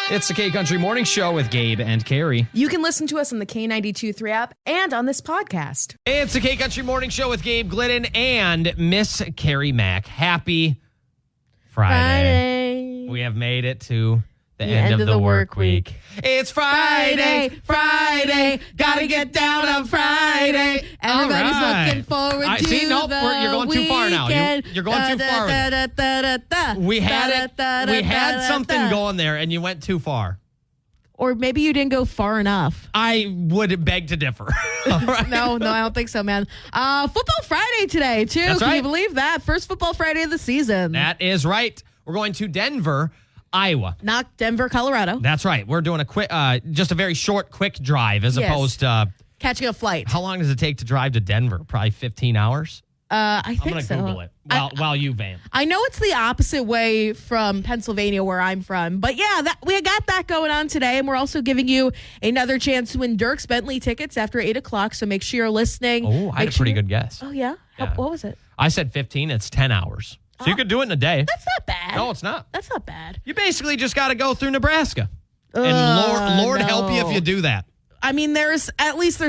It's the K-Country Morning Show with Gabe and Carrie. You can listen to us on the K92.3 app and on this podcast. It's the K-Country Morning Show with Gabe Glidden and Miss Carrie Mack. Happy Friday. We have made it to the end of the work week. It's Friday, gotta get down on Friday. Everybody's looking forward to see, nope, you're going too far now. You're going too far with it. We had something going there, and you went too far. Or maybe you didn't go far enough. I would beg to differ. All right. No, I don't think so, man. Football Friday today, too. That's Can right. you believe that? First Football Friday of the season. That is right. We're going to Denver, Iowa. Not Denver, Colorado. That's right. We're doing a quick, just a very short, quick drive as opposed to... catching a flight. How long does it take to drive to Denver? Probably 15 hours? I think so. I'm going to Google it while you vamp. I know it's the opposite way from Pennsylvania, where I'm from. But yeah, we got that going on today. And we're also giving you another chance to win Dirks Bentley tickets after 8 o'clock. So make sure you're listening. Oh, I had a pretty good guess. Oh, yeah? Yeah. What was it? I said 15. It's 10 hours. So you could do it in a day. That's not bad. No, it's not. That's not bad. You basically just got to go through Nebraska. And Lord help you if you do that. I mean, there's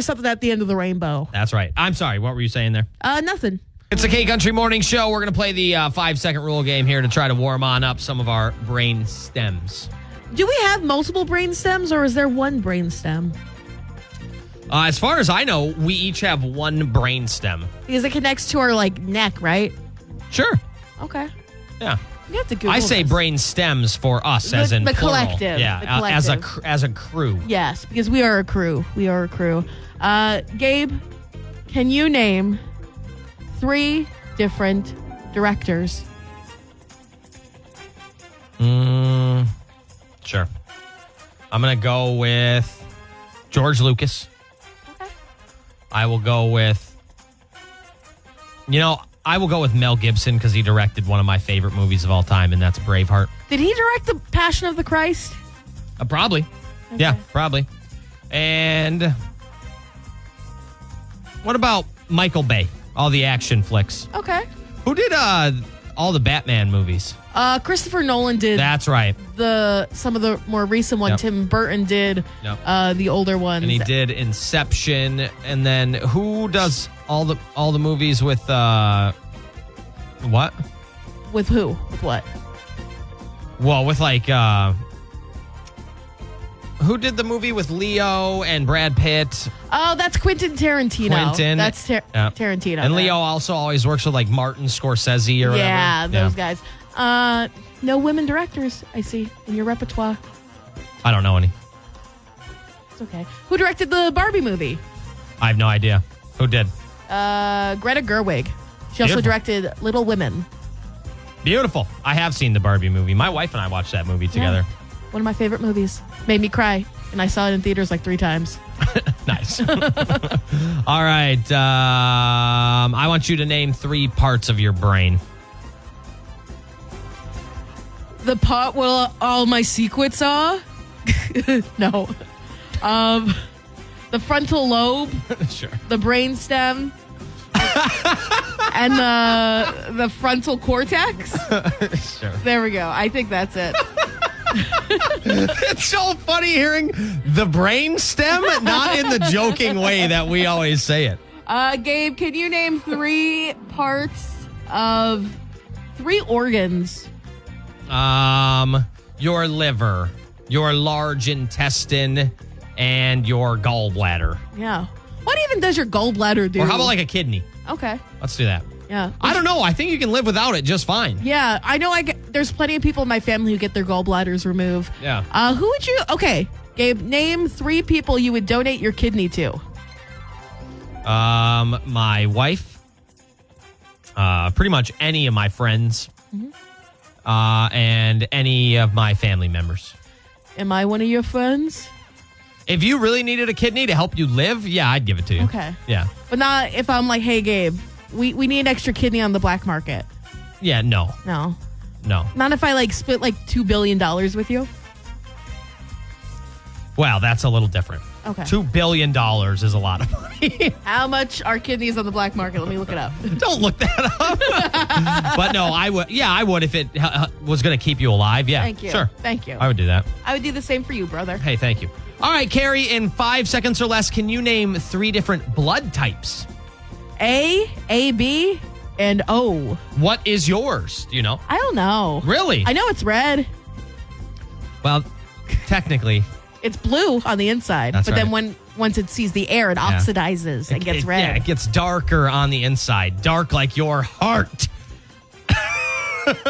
something at the end of the rainbow. That's right. I'm sorry. What were you saying there? Nothing. It's the K-Country Morning Show. We're going to play the 5-second rule game here to try to warm on up some of our brain stems. Do we have multiple brain stems, or is there one brain stem? As far as I know, we each have one brain stem. Because it connects to our, neck, right? Sure. Okay. Yeah. We have to Google I say this. brain stems for us, as in the plural. collective. Yeah, The collective. as a crew. Yes, because we are a crew. We are a crew. Gabe, can you name 3 different directors? Sure. I'm going to go with George Lucas. Okay. I will go with Mel Gibson because he directed one of my favorite movies of all time, and that's Braveheart. Did he direct The Passion of the Christ? Probably. Okay. Yeah, probably. And what about Michael Bay? All the action flicks. Okay. Who did all the Batman movies? Christopher Nolan did. That's right. Some of the more recent one. Yep. Tim Burton did. Yep. The older ones. And he did Inception. And then who does all the movies with what? With who? With what? Well, with who did the movie with Leo and Brad Pitt? Oh, that's Quentin Tarantino. That's Tarantino. And Leo also always works with Martin Scorsese or whatever. Yeah, those guys. No women directors, I see, in your repertoire. I don't know any. It's okay. Who directed the Barbie movie? I have no idea. Who did? Greta Gerwig. She also directed Little Women. Beautiful. I have seen the Barbie movie. My wife and I watched that movie together. Yeah. One of my favorite movies. Made me cry. And I saw it in theaters 3 times. Nice. All right. I want you to name 3 parts of your brain. The part where all my secrets are? No. The frontal lobe. Sure. The brainstem. And the frontal cortex. Sure. There we go. I think that's it. It's so funny hearing the brain stem, not in the joking way that we always say it. Gabe, can you name 3 parts of 3 organs? Your liver, your large intestine, and your gallbladder. Yeah. What even does your gallbladder do? Or how about a kidney? Okay. Let's do that. Yeah. I don't know. I think you can live without it just fine. Yeah, I know. There's plenty of people in my family who get their gallbladders removed. Yeah. Who would you? Okay, Gabe, name 3 people you would donate your kidney to. My wife. Pretty much any of my friends. Mm-hmm. And any of my family members. Am I one of your friends? If you really needed a kidney to help you live, yeah, I'd give it to you. Okay. Yeah. But not if I'm hey, Gabe, we need an extra kidney on the black market. Yeah, no. No. No. Not if I split $2 billion with you. Well, that's a little different. Okay. $2 billion is a lot of money. How much are kidneys on the black market? Let me look it up. Don't look that up. But no, I would. Yeah, I would if it was going to keep you alive. Yeah. Thank you. Sure. Thank you. I would do that. I would do the same for you, brother. Hey, thank you. All right, Carrie, in 5 seconds or less, can you name 3 different blood types? A, AB, and O. What is yours? Do you know? I don't know. Really? I know it's red. Well, technically. It's blue on the inside. That's but then right. once it sees the air, it oxidizes and gets red. Yeah, it gets darker on the inside. Dark like your heart.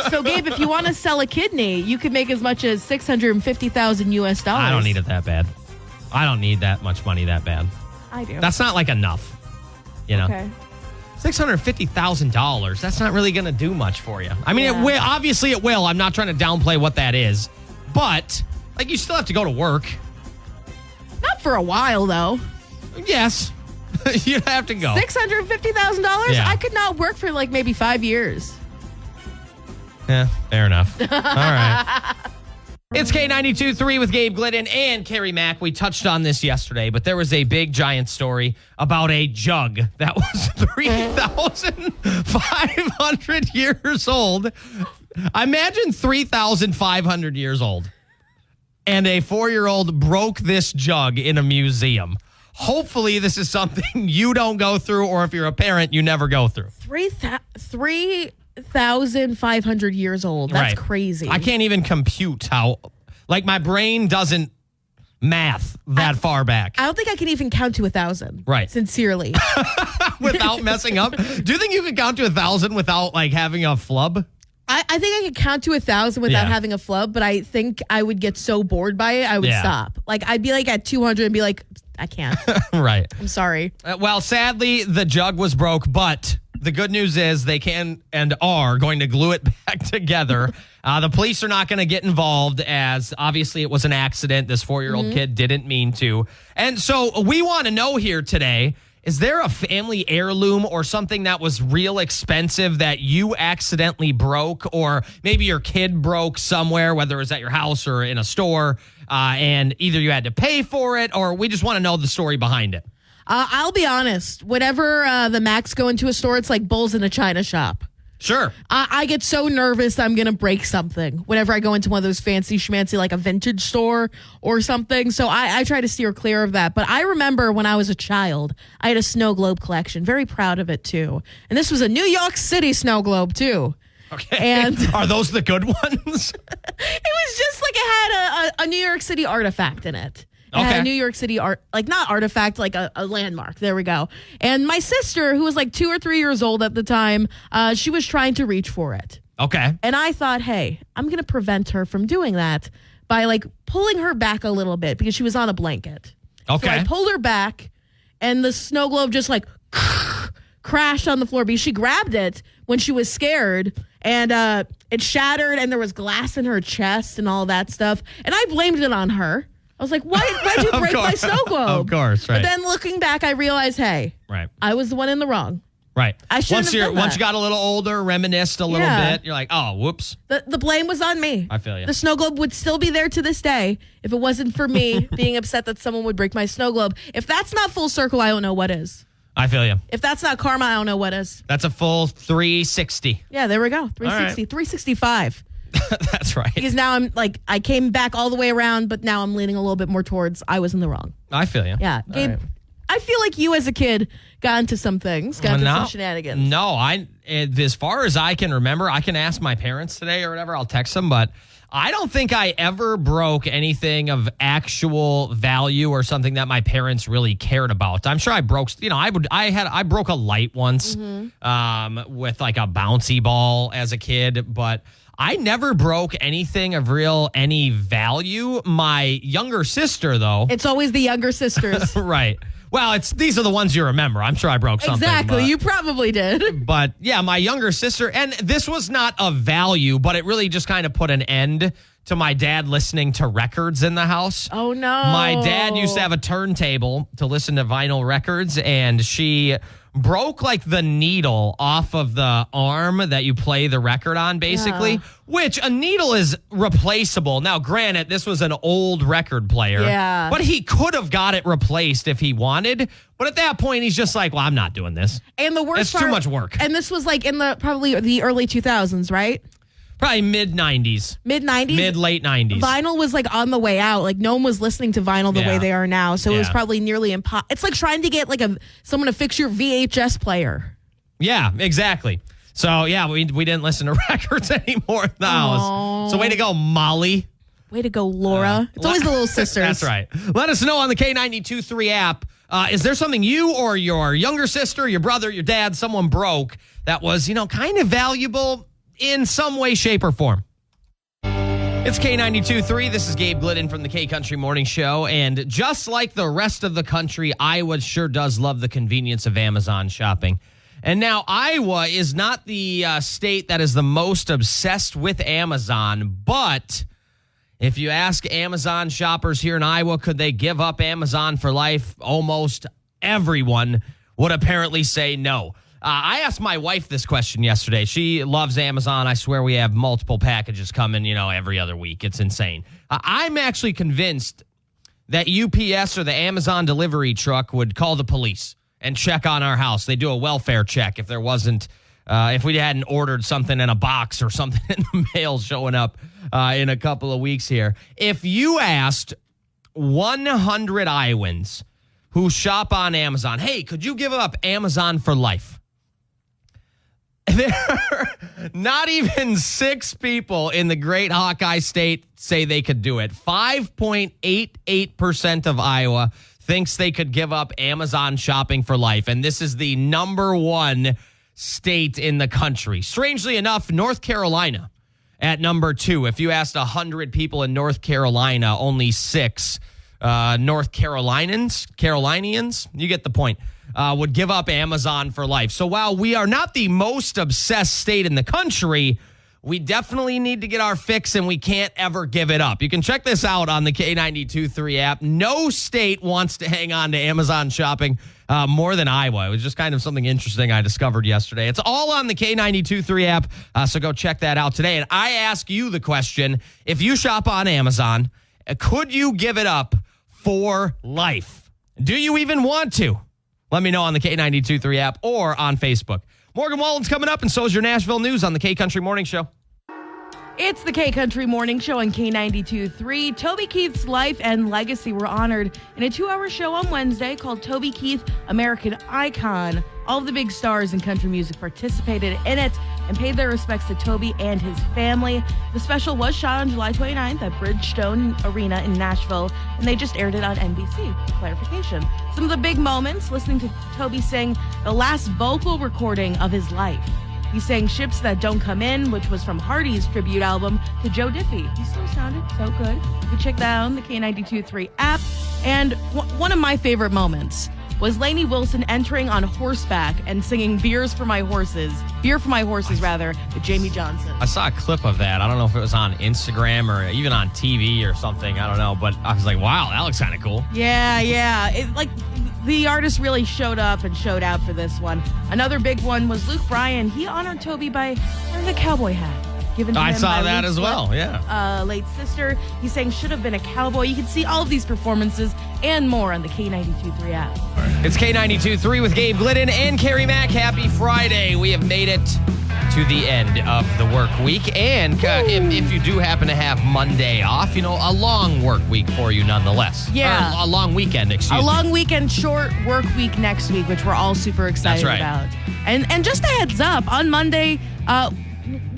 So, Gabe, if you want to sell a kidney, you could make as much as $650,000 US. I don't need it that bad. I don't need that much money that bad. I do. That's not like enough. You know? Okay. $650,000. That's not really going to do much for you. I mean, Yeah. it will. Obviously, it will. I'm not trying to downplay what that is. But, like, you still have to go to work. Not for a while, though. Yes. You have to go. $650,000? Yeah. I could not work for like maybe 5 years. Yeah, fair enough. All right. It's K92.3 with Gabe Glidden and Carrie Mack. We touched on this yesterday, but there was a big, giant story about a jug that was 3,500 years old. Imagine 3,500 years old. And a 4-year-old broke this jug in a museum. Hopefully, this is something you don't go through, or if you're a parent, you never go through. 3,500 years old. That's Right. crazy. I can't even compute how, like, my brain doesn't math that far back I don't think I can even count to 1,000. Right. Sincerely. without messing up. Do you think you could count to 1,000 without, like, having a flub? I think I could count to 1,000 without Yeah. having a flub, but I think I would get so bored by it, I would Yeah. stop. Like, I'd be like at 200 and be like, I can't. Right. I'm sorry. Well, sadly, the jug was broke, but the good news is they can and are going to glue it back together. The police are not going to get involved, as obviously it was an accident. This 4-year-old kid didn't mean to. And so we want to know here today, is there a family heirloom or something that was real expensive that you accidentally broke, or maybe your kid broke somewhere, whether it was at your house or in a store, and either you had to pay for it, or we just want to know the story behind it? I'll be honest. Whenever the Macs go into a store, it's like bulls in a china shop. Sure. I get so nervous I'm going to break something whenever I go into one of those fancy schmancy, like a vintage store or something. So I try to steer clear of that. But I remember when I was a child, I had a snow globe collection. Very proud of it, too. And this was a New York City snow globe, too. Okay. And are those the good ones? It was just like it had a New York City artifact in it. It had Okay. a New York City art, like not artifact, like a landmark. There we go. And my sister, who was like 2 or 3 years old at the time, she was trying to reach for it. Okay. And I thought, hey, I'm going to prevent her from doing that by like pulling her back a little bit because she was on a blanket. Okay. So I pulled her back and the snow globe just like crashed on the floor because she grabbed it when she was scared and it shattered and there was glass in her chest and all that stuff. And I blamed it on her. I was like, why'd you break my snow globe? Of course, right. But then looking back, I realized, hey, Right. I was the one in the wrong. Right. I shouldn't once have done Once that. you got a little older, reminisced a little Yeah. bit, you're like, oh, whoops. The blame was on me. I feel you. The snow globe would still be there to this day if it wasn't for me being upset that someone would break my snow globe. If that's not full circle, I don't know what is. I feel you. If that's not karma, I don't know what is. That's a full 360. Yeah, there we go. 360, 365. That's right. Because now I'm like, I came back all the way around, but now I'm leaning a little bit more towards I was in the wrong. I feel you. Yeah. All Gabe, right. I feel like you as a kid got into some things, got into No. some shenanigans. No, as far as I can remember, I can ask my parents today or whatever. I'll text them, but I don't think I ever broke anything of actual value or something that my parents really cared about. I'm sure I broke, I broke a light once with like a bouncy ball as a kid, but I never broke anything of any value. My younger sister, though. It's always the younger sisters. Right. Well, these are the ones you remember. I'm sure I broke something. Exactly. but- You probably did. But yeah, my younger sister, and this was not of value, but it really just kind of put an end to my dad listening to records in the house. Oh, no. My dad used to have a turntable to listen to vinyl records, and she broke like the needle off of the arm that you play the record on, basically, which a needle is replaceable. Now, granted, this was an old record player, but he could have got it replaced if he wanted. But at that point, he's just like, well, I'm not doing this. And the worst it's part, too much work. And this was like in probably the early 2000s, right? Probably mid-90s. Mid-90s? Mid-late 90s. Vinyl was like on the way out. Like no one was listening to vinyl the way they are now. So it was probably nearly impossible. It's like trying to get like someone to fix your VHS player. Yeah, exactly. So yeah, we didn't listen to records anymore in the house. So way to go, Molly. Way to go, Laura. It's always the little sisters. That's right. Let us know on the K92.3 app. Is there something you or your younger sister, your brother, your dad, someone broke that was, kind of valuable in some way, shape, or form? It's K92.3. This is Gabe Glidden from the K Country Morning Show. And just like the rest of the country, Iowa sure does love the convenience of Amazon shopping. And now Iowa is not the state that is the most obsessed with Amazon, but if you ask Amazon shoppers here in Iowa, could they give up Amazon for life? Almost everyone would apparently say no. I asked my wife this question yesterday. She loves Amazon. I swear we have multiple packages coming, every other week. It's insane. I'm actually convinced that UPS or the Amazon delivery truck would call the police and check on our house. They do a welfare check if there wasn't, if we hadn't ordered something in a box or something in the mail showing up in a couple of weeks here. If you asked 100 Iowans who shop on Amazon, hey, could you give up Amazon for life? There are not even 6 people in the great Hawkeye state say they could do it. 5.88% of Iowa thinks they could give up Amazon shopping for life. And this is the number one state in the country. Strangely enough, North Carolina at number 2. If you asked 100 people in North Carolina, only 6 North Carolinians, you get the point, would give up Amazon for life. So while we are not the most obsessed state in the country, we definitely need to get our fix, and we can't ever give it up. You can check this out on the K92.3 app. No state wants to hang on to Amazon shopping more than Iowa. It was just kind of something interesting I discovered yesterday. It's all on the K92.3 app, so go check that out today. And I ask you the question, if you shop on Amazon, could you give it up for life? Do you even want to? Let me know on the K92.3 app or on Facebook. Morgan Wallen's coming up, and so is your Nashville news on the K Country Morning Show. It's the K Country Morning Show on K92.3. Toby Keith's life and legacy were honored in a 2-hour show on Wednesday called Toby Keith, American Icon. All of the big stars in country music participated in it and paid their respects to Toby and his family. The special was shot on July 29th at Bridgestone Arena in Nashville, and they just aired it on NBC. Clarification. Some of the big moments, listening to Toby sing the last vocal recording of his life. He sang Ships That Don't Come In, which was from Hardy's tribute album to Joe Diffie. He still sounded so good. You can check that out on the K92.3 app. And one of my favorite moments was Lainey Wilson entering on horseback and singing Beer for My Horses, with Jamie Johnson. I saw a clip of that. I don't know if it was on Instagram or even on TV or something. I don't know, but I was like, wow, that looks kind of cool. Yeah. The artist really showed up and showed out for this one. Another big one was Luke Bryan. He honored Toby by wearing a cowboy hat. Given to I him saw by that Luke's as well, yeah. Late sister. He sang Should Have Been a Cowboy. You can see all of these performances and more on the K92.3 app. It's K92.3 with Gabe Glidden and Carrie Mack. Happy Friday. We have made it to the end of the work week. And if you do happen to have Monday off, a long work week for you nonetheless. Yeah. Or a long weekend, excuse me. A long weekend, short work week next week, which we're all super excited about. And just a heads up, on Monday,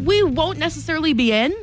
we won't necessarily be in,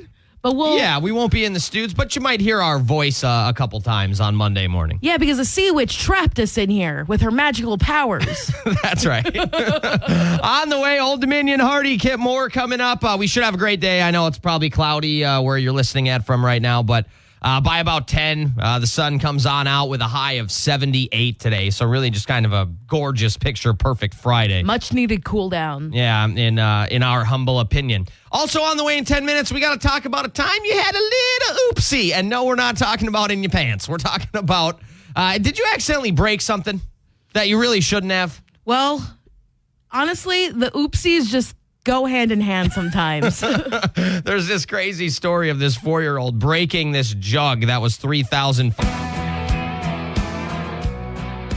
but we won't be in the studios, but you might hear our voice a couple times on Monday morning. Yeah, because the sea witch trapped us in here with her magical powers. That's right. On the way, Old Dominion Hardy, Kip Moore coming up. We should have a great day. I know it's probably cloudy where you're listening from right now, but By about 10, the sun comes on out with a high of 78 today. So really just kind of a gorgeous picture perfect Friday. Much needed cool down. Yeah, in our humble opinion. Also on the way in 10 minutes, we got to talk about a time you had a little oopsie. And no, we're not talking about in your pants. We're talking about, did you accidentally break something that you really shouldn't have? Well, honestly, the oopsies just go hand in hand sometimes. There's this crazy story of this 4-year-old breaking this jug that was 3,000.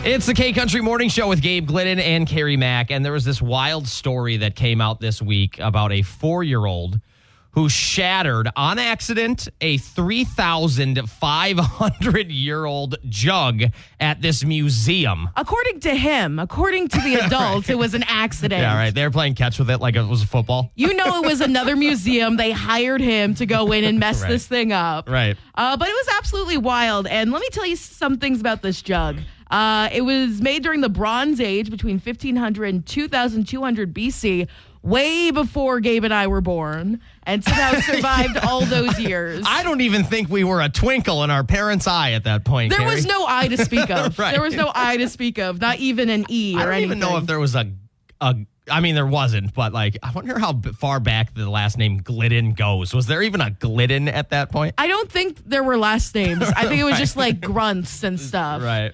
It's the K-Country Morning Show with Gabe Glidden and Carrie Mack. And there was this wild story that came out this week about a 4-year-old who shattered on accident a 3,500-year-old jug at this museum. According to him, according to the adults, It was an accident. Yeah, right. They were playing catch with it like it was a football. You know, it was another museum. They hired him to go in and mess Right. this thing up. Right. But it was absolutely wild. And let me tell you some things about this jug. It was made during the Bronze Age between 1500 and 2200 BC, way before Gabe and I were born, and somehow survived all those years. I don't even think we were a twinkle in our parents' eye at that point, There Carrie. was no eye to speak of. Right. There was no eye to speak of, not even an E I or don't anything. even know if there was I mean, there wasn't, but like, I wonder how far back the last name Glidden goes. Was there even a Glidden at that point? I don't think there were last names. I think it was just like grunts and stuff. Right.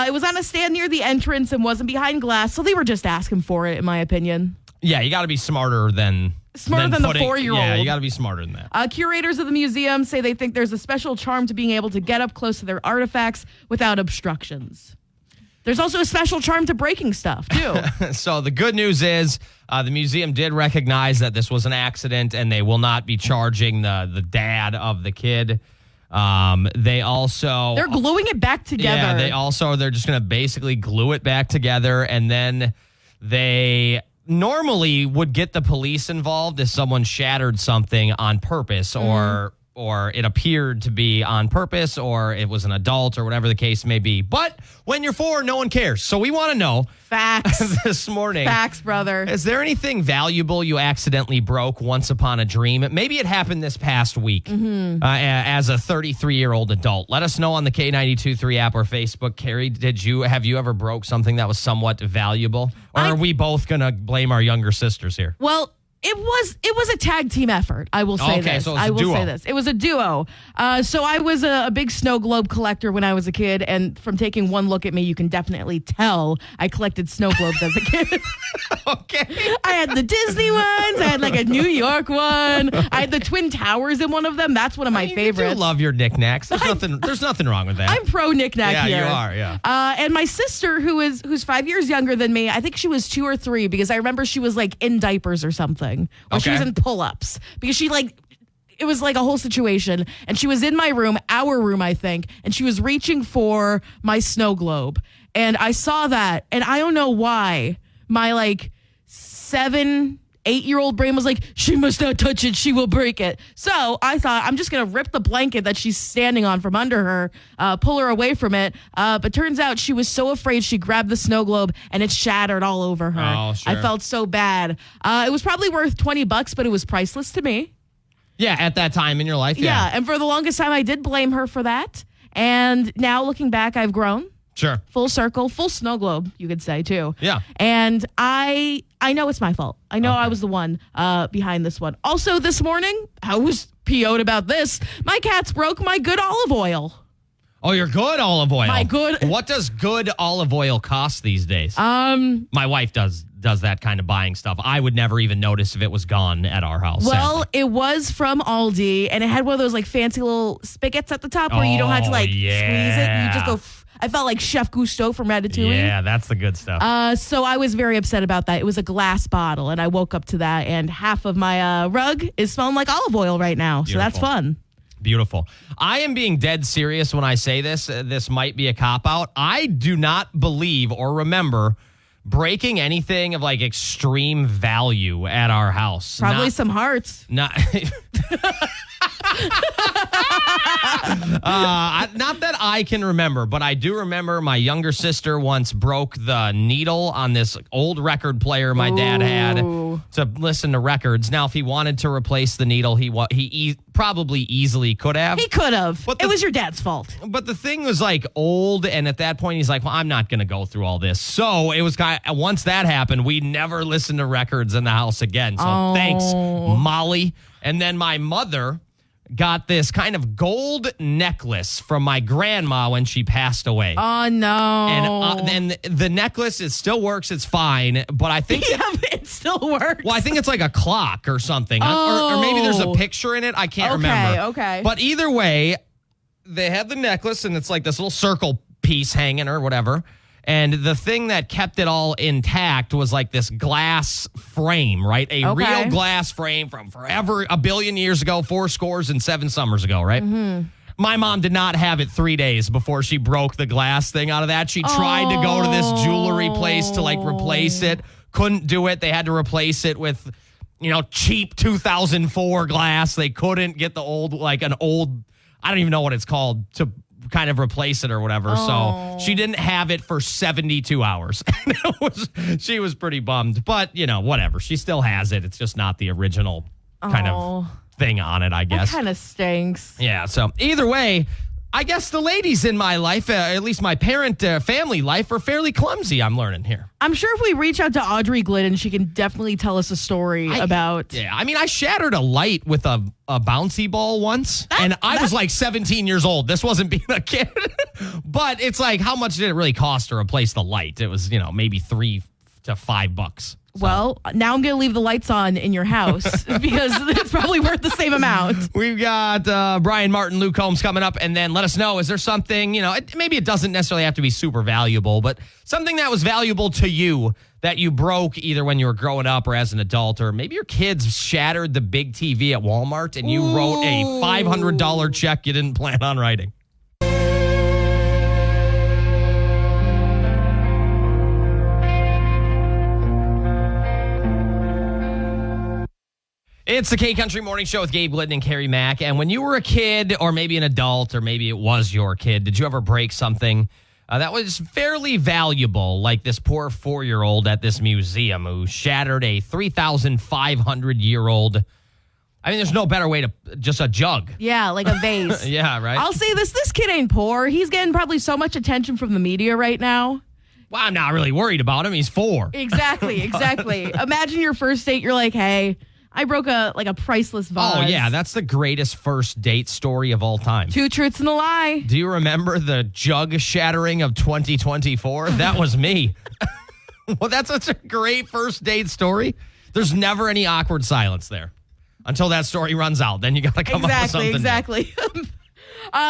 It was on a stand near the entrance and wasn't behind glass, so they were just asking for it, in my opinion. Yeah, you got to be smarter than The putting- 4-year-old. Yeah, you got to be smarter than that. Curators of the museum say they think there's a special charm to being able to get up close to their artifacts without obstructions. There's also a special charm to breaking stuff, too. So the good news is the museum did recognize that this was an accident, and they will not be charging the dad of the kid. They also They're gluing it back together. Yeah, they're just going to basically glue it back together, and then they normally would get the police involved if someone shattered something on purpose or it appeared to be on purpose or it was an adult or whatever the case may be. But when you're 4, no one cares. So we want to know Facts. this morning. Facts, brother. Is there anything valuable you accidentally broke once upon a dream? Maybe it happened this past week as a 33-year-old adult. Let us know on the K92.3 app or Facebook. Carrie, have you ever broke something that was somewhat valuable? Or are we both going to blame our younger sisters here? Well, it was a tag team effort. I will say Okay, this. so it was a I will duo. say this. It was a duo. So I was a big snow globe collector when I was a kid, and from taking one look at me, you can definitely tell I collected snow globes as a kid. Okay. I had the Disney ones. I had like a New York one. I had the Twin Towers in one of them. That's one of my You favorites. do love your knickknacks. There's nothing wrong with that. I'm pro knick-knack yeah, here. you are, yeah. And my sister, who's 5 years younger than me, I think she was 2 or 3 because I remember she was like in diapers or something. Or she Okay. was in pull-ups because it was like a whole situation. And she was in my room, our room, I think, and she was reaching for my snow globe. And I saw that, and I don't know why my like 7, 8-year-old brain was like, she must not touch it, she will break it. So I thought, I'm just gonna rip the blanket that she's standing on from under her, pull her away from it. But turns out she was so afraid she grabbed the snow globe and it shattered all over her. Oh, sure. I felt so bad. It was probably worth $20, but it was priceless to me. Yeah, at that time in your life, Yeah, and for the longest time I did blame her for that. And now looking back, I've grown. Sure. Full circle, full snow globe, you could say, too. Yeah. And I know it's my fault. I know I was the one behind this one. Also, this morning, I was PO'd about this. My cats broke my good olive oil. Oh, your good olive oil. My good- What does good olive oil cost these days? My wife does that kind of buying stuff. I would never even notice if it was gone at our house. Well, sadly. it was from Aldi, and it had one of those like fancy little spigots at the top where you don't have to like squeeze it. You just go. I felt like Chef Gusteau from Ratatouille. Yeah, that's the good stuff. So I was very upset about that. It was a glass bottle, and I woke up to that, and half of my rug is smelling like olive oil right now. So that's Beautiful. fun. Beautiful. I am being dead serious when I say this. This might be a cop-out. I do not believe or remember breaking anything of like extreme value at our house. Probably some hearts. Not not that I can remember, but I do remember my younger sister once broke the needle on this old record player my dad had Ooh. to listen to records. Now, if he wanted to replace the needle, he probably easily could have. He could have. But It was your dad's fault. But the thing was like old, and at that point he's like, well, I'm not going to go through all this. So it was kind of, once that happened, we never listened to records in the house again. So thanks, Molly. And then my mother got this kind of gold necklace from my grandma when she passed away. Oh, no. And the necklace, it still works. It's fine. But I think it still works. well, I think it's like a clock or something. Or maybe there's a picture in it. I can't remember. Okay. But either way, they had the necklace, and it's like this little circle piece hanging or whatever. And the thing that kept it all intact was like this glass frame, right? A real glass frame from forever, a billion years ago, 7 summers ago, right? Mm-hmm. My mom did not have it 3 days before she broke the glass thing out of that. She tried to go to this jewelry place to like replace it. Couldn't do it. They had to replace it with, cheap 2004 glass. They couldn't get the old, I don't even know what it's called, to kind of replace it or whatever. So she didn't have it for 72 hours. She was pretty bummed, but whatever. She still has it. It's just not the original kind of thing on it, I guess. That kind of stinks. Yeah. So either way, I guess the ladies in my life, at least my parent family life, are fairly clumsy, I'm learning here. I'm sure if we reach out to Audrey Glidden, she can definitely tell us a story about. Yeah, I mean, I shattered a light with a bouncy ball once, and I was like 17 years old. This wasn't being a kid. But it's like, how much did it really cost to replace the light? It was, maybe $3 to $5. Well, now I'm going to leave the lights on in your house because it's probably worth the same amount. We've got Brian Martin, Luke Combs coming up, and then let us know, is there something, maybe it doesn't necessarily have to be super valuable, but something that was valuable to you that you broke either when you were growing up or as an adult, or maybe your kids shattered the big TV at Walmart and you wrote a $500 check you didn't plan on writing. It's the K-Country Morning Show with Gabe Glidden and Carrie Mack. And when you were a kid, or maybe an adult, or maybe it was your kid, did you ever break something that was fairly valuable, like this poor 4-year-old at this museum who shattered a 3,500-year-old... I mean, there's no better way to... just a jug. Yeah, like a vase. Yeah, right? I'll say this kid ain't poor. He's getting probably so much attention from the media right now. Well, I'm not really worried about him. He's 4. Exactly. Imagine your first date. You're like, hey... I broke a priceless vase. Oh, yeah. That's the greatest first date story of all time. 2 truths and a lie. Do you remember the jug shattering of 2024? That was me. Well, that's such a great first date story. There's never any awkward silence there until that story runs out. Then you got to come up with something. Exactly.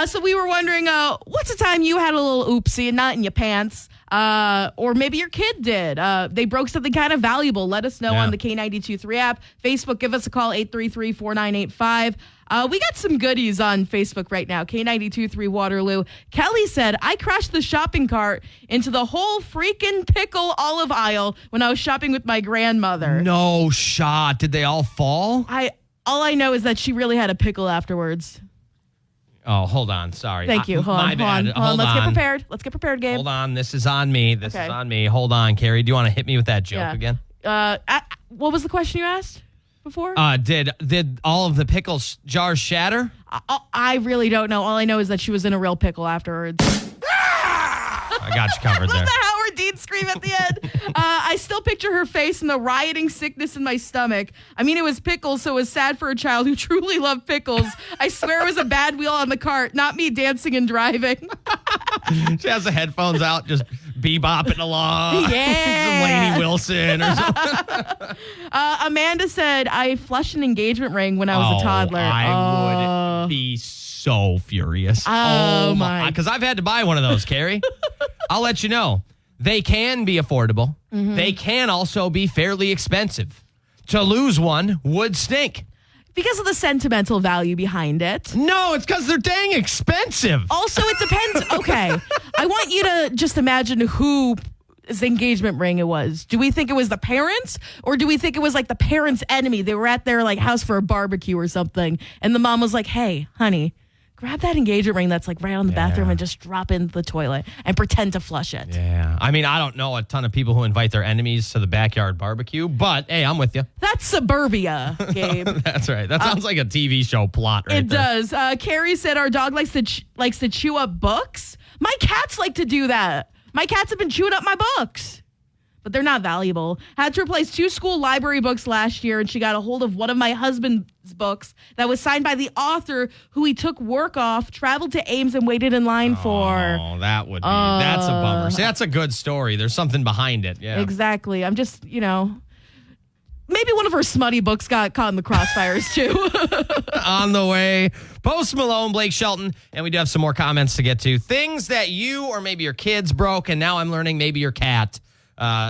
So we were wondering, what's the time you had a little oopsie and not in your pants? Or maybe your kid did. They broke something kind of valuable. Let us know on the K92.3 app. Facebook, give us a call, 833-4985. We got some goodies on Facebook right now. K92.3 Waterloo. Kelly said, I crashed the shopping cart into the whole freaking pickle olive aisle when I was shopping with my grandmother. No shot. Did they all fall? All I know is that she really had a pickle afterwards. Oh, hold on. Sorry. Thank you. Hold on. Let's get prepared. Gabe. Hold on. This is on me. This is on me. Hold on, Carrie. Do you want to hit me with that joke again? What was the question you asked before? Did all of the pickle jars shatter? I really don't know. All I know is that she was in a real pickle afterwards. I got you covered there. The Howard Dean scream at the end. I still picture her face and the rioting sickness in my stomach. I mean, it was pickles, so it was sad for a child who truly loved pickles. I swear it was a bad wheel on the cart, not me dancing and driving. She has the headphones out, just bebopping along. Yeah. Some Lainey Wilson or something. Amanda said, I flushed an engagement ring when I was a toddler. I would be so furious. Oh my. Because I've had to buy one of those, Carrie. I'll let you know. They can be affordable. Mm-hmm. They can also be fairly expensive. To lose one would stink. Because of the sentimental value behind it. No, it's because they're dang expensive. Also, it depends. Okay. I want you to just imagine whose engagement ring it was. Do we think it was the parents, or do we think it was like the parents' enemy? They were at their like house for a barbecue or something, and the mom was like, hey, honey, grab that engagement ring that's like right on the bathroom and just drop in the toilet and pretend to flush it. Yeah. I mean, I don't know a ton of people who invite their enemies to the backyard barbecue, but hey, I'm with you. That's suburbia, Gabe. That's right. That sounds like a TV show plot right It there. does. Carrie said our dog likes to chew up books. My cats like to do that. My cats have been chewing up my books. But they're not valuable. Had to replace 2 school library books last year, and she got a hold of one of my husband's books that was signed by the author who he took work off, traveled to Ames, and waited in line for. Oh, that would be. That's a bummer. See, that's a good story. There's something behind it. Yeah. Exactly. I'm just, maybe one of her smutty books got caught in the crossfires, too. On the way, Post Malone, Blake Shelton, and we do have some more comments to get to. Things that you or maybe your kids broke, and now I'm learning maybe your cat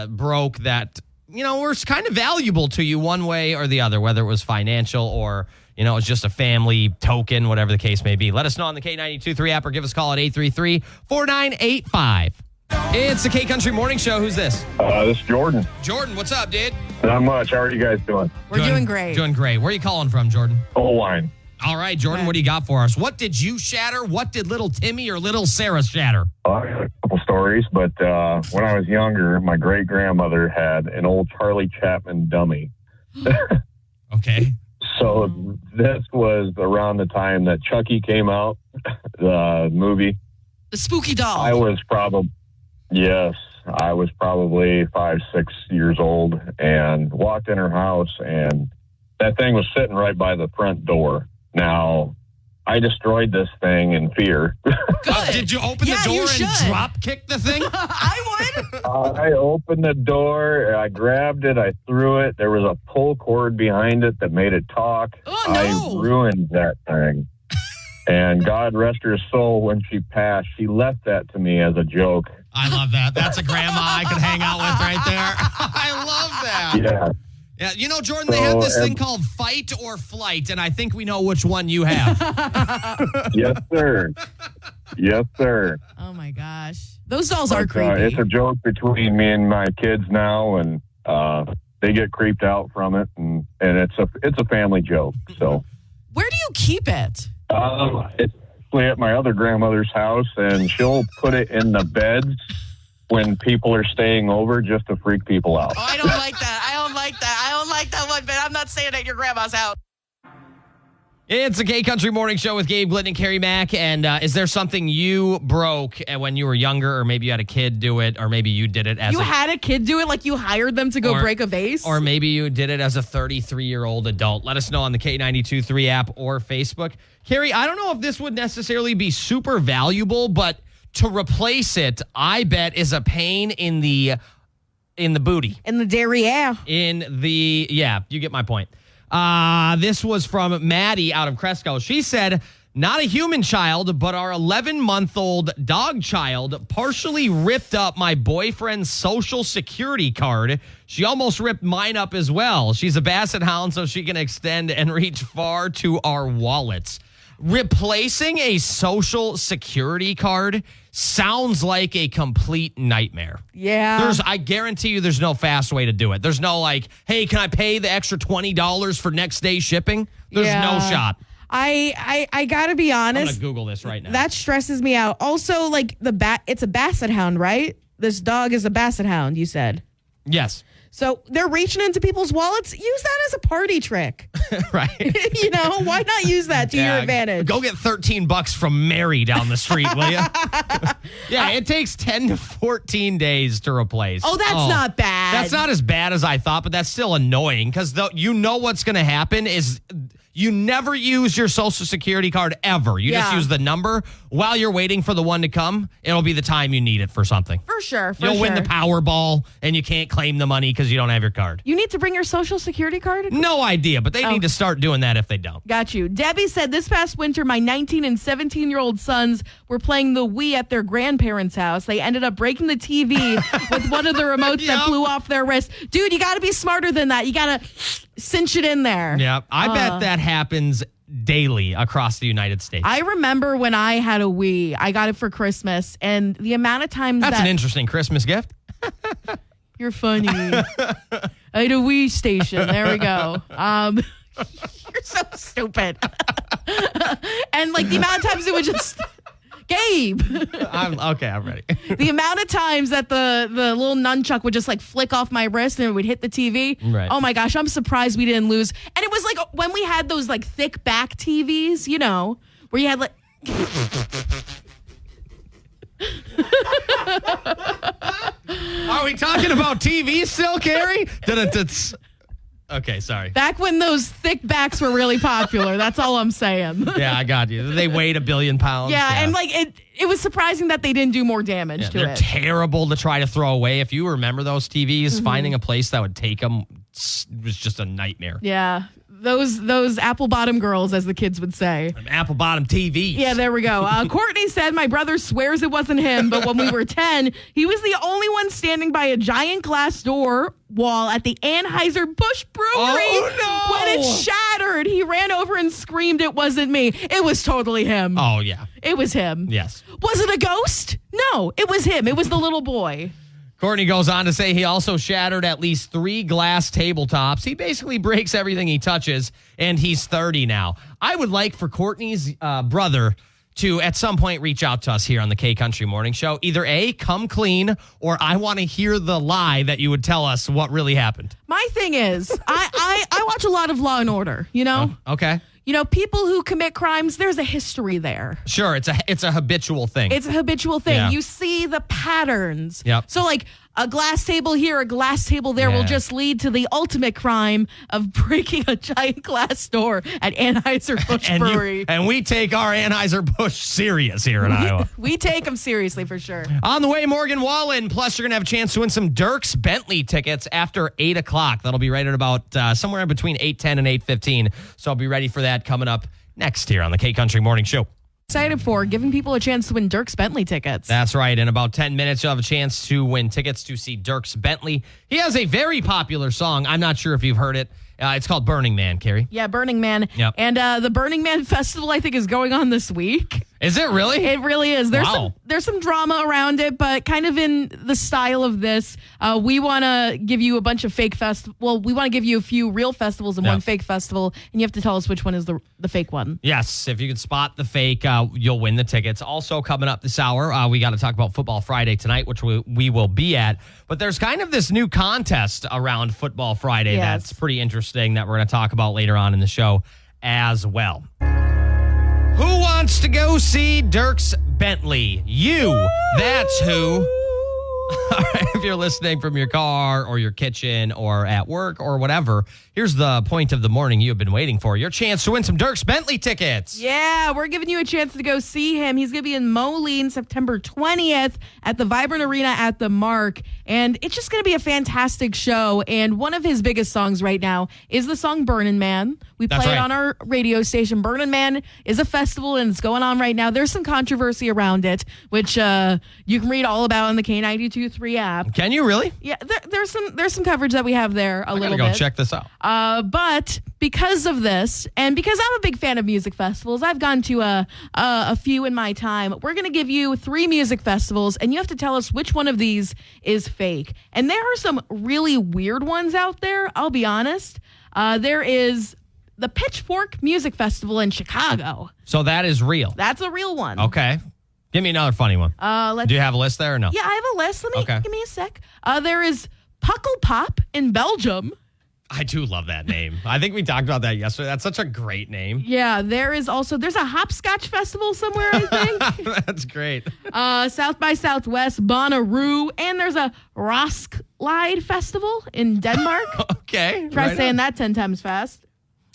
broke that, were kind of valuable to you one way or the other, whether it was financial or, it's just a family token, whatever the case may be. Let us know on the K92.3 app or give us a call at 833-4985. It's the K-Country Morning Show. Who's this? This is Jordan. Jordan, what's up, dude? Not much. How are you guys doing? We're doing great. Doing great. Where are you calling from, Jordan? O-line. All right, Jordan, what do you got for us? What did you shatter? What did little Timmy or little Sarah shatter? I got a couple stories, but when I was younger, my great-grandmother had an old Charlie Chaplin dummy. Okay. So this was around the time that Chucky came out, the movie. The spooky doll. I was probably 5, 6 years old and walked in her house, and that thing was sitting right by the front door. Now, I destroyed this thing in fear. Did you open the door and drop kick the thing? I would. I opened the door, I grabbed it, I threw it. There was a pull cord behind it that made it talk. Oh, no. I ruined that thing. And God rest her soul, when she passed, she left that to me as a joke. I love that. That's a grandma I could hang out with right there. I love that. Yeah. Yeah, Jordan, they have this thing called fight or flight, and I think we know which one you have. Yes, sir. Yes, sir. Oh, my gosh. Those dolls are creepy. It's a joke between me and my kids now, and they get creeped out from it, and it's a family joke. So, where do you keep it? It's actually at my other grandmother's house, and she'll put it in the beds when people are staying over just to freak people out. Oh, I don't like that. I don't like that one, but I'm not staying at your grandma's house. It's a K-Country Morning Show with Gabe Glidden and Carrie Mack. And is there something you broke when you were younger, or maybe you had a kid do it, or maybe you did it as had a kid do it, like you hired them to go break a vase? Or maybe you did it as a 33-year-old adult. Let us know on the K92.3 app or Facebook. Carrie, I don't know if this would necessarily be super valuable, but to replace it, I bet, is a pain in the booty. In the derriere. Yeah, you get my point. This was from Maddie out of Cresco. She said, not a human child, but our 11-month-old dog child partially ripped up my boyfriend's social security card. She almost ripped mine up as well. She's a basset hound, so she can extend and reach far to our wallets. Replacing a social security card sounds like a complete nightmare. Yeah. I guarantee you there's no fast way to do it. There's no hey, can I pay the extra $20 for next day shipping? There's no shot. I gotta be honest. I'm gonna Google this right now. That stresses me out. Also, it's a basset hound, right? This dog is a basset hound, you said. Yes. So they're reaching into people's wallets. Use that as a party trick. Right. Why not use that to your advantage? Go get $13 from Mary down the street, will you? Yeah, it takes 10 to 14 days to replace. Oh, that's not bad. That's not as bad as I thought, but that's still annoying because what's going to happen is you never use your social security card ever. You just use the number. While you're waiting for the one to come, it'll be the time you need it for something. For sure. You'll win the Powerball, and you can't claim the money because you don't have your card. You need to bring your social security card? No idea, but they need to start doing that if they don't. Got you. Debbie said this past winter, my 19 and 17-year-old sons were playing the Wii at their grandparents' house. They ended up breaking the TV with one of the remotes that flew off their wrist. Dude, you got to be smarter than that. You got to cinch it in there. Yeah, I bet that happens daily across the United States. I remember when I had a Wii, I got it for Christmas, and the amount of times That's an interesting Christmas gift. You're funny. I had a Wii station. There we go. You're so stupid. And like the amount of times it would just, Gabe, I'm ready. the amount of times that the little nunchuck would just like flick off my wrist and it would hit the TV. Right. Oh my gosh, I'm surprised we didn't lose. And it was like when we had those like thick back TVs, you know, where you had like. Are we talking about TV still, Carrie? Okay, sorry. Back when those thick backs were really popular. That's all I'm saying. Yeah, I got you. They weighed 1 billion pounds. Yeah, and like it was surprising that they didn't do more damage to they're it. terrible to try to throw away. If you remember those TVs, finding a place that would take them was just a nightmare. Yeah. Those apple bottom girls, as the kids would say. Apple bottom TVs. Yeah, there we go. Courtney said, my brother swears it wasn't him, but when we were 10, he was the only one standing by a giant glass door wall at the Anheuser-Busch Brewery. Oh, no. When it shattered, he ran over and screamed it wasn't me. It was totally him. Oh, yeah. It was him. Yes. Was it a ghost? No, it was him. It was the little boy. Courtney goes on to say he also shattered at least 3 glass tabletops. He basically breaks everything he touches, and he's 30 now. I would like for Courtney's brother to, at some point, reach out to us here on the K Country Morning Show. Either A, come clean, or I want to hear the lie that you would tell us what really happened. My thing is, I watch a lot of Law and Order, you know? Okay. You know, people who commit crimes, there's a history there. Sure, it's a habitual thing. It's a habitual thing. Yeah. You see the patterns. Yep. So like a glass table here, a glass table there will just lead to the ultimate crime of breaking a giant glass door at Anheuser-Busch Brewery. And we take our Anheuser-Busch serious here in Iowa. We take them seriously for sure. On the way, Morgan Wallen. Plus, you're going to have a chance to win some Dierks Bentley tickets after 8 o'clock. That'll be right at about somewhere between 8:10 and 8:15. So I'll be ready for that coming up next here on the K Country Morning Show. Excited for giving people a chance to win Dierks Bentley tickets. That's right. In about 10 minutes, you'll have a chance to win tickets to see Dierks Bentley. He has a very popular song. I'm not sure if you've heard it. It's called Burning Man, Carrie. Yeah, Burning Man. Yep. And the Burning Man Festival, I think, is going on this week. Is it really? It really is. Wow. There's some drama around it, but kind of in the style of this. We want to give you a bunch of fake Well, we want to give you a few real festivals and one fake festival, and you have to tell us which one is the fake one. Yes, if you can spot the fake, you'll win the tickets. Also coming up this hour, we got to talk about Football Friday tonight, which we will be at. But there's kind of this new contest around Football Friday that's pretty interesting that we're going to talk about later on in the show as well. Who wants to go see Dierks Bentley? You. That's who. All right, if you're listening from your car or your kitchen or at work or whatever, here's the point of the morning you have been waiting for. Your chance to win some Dierks Bentley tickets. Yeah, we're giving you a chance to go see him. He's going to be in Moline September 20th at the Vibrant Arena at the Mark. And it's just going to be a fantastic show. And one of his biggest songs right now is the song Burnin' Man. We play it on our radio station. Burnin' Man is a festival, and it's going on right now. There's some controversy around it, which you can read all about on the K92.3 app. Can you really? Yeah, there's some coverage that we have there a little bit. Go check this out. But because of this, and because I'm a big fan of music festivals, I've gone to a few in my time. We're going to give you 3 music festivals, and you have to tell us which one of these is fake. And there are some really weird ones out there, I'll be honest. There is the Pitchfork Music Festival in Chicago. So that is real. That's a real one. Okay. Give me another funny one. Do you have a list there or no? Yeah, I have a list. Give me a sec. There is Puckle Pop in Belgium. I do love that name. I think we talked about that yesterday. That's such a great name. Yeah, there's a hopscotch festival somewhere, I think. That's great. South by Southwest, Bonnaroo, and there's a Roskilde festival in Denmark. Okay. Try saying that 10 times fast.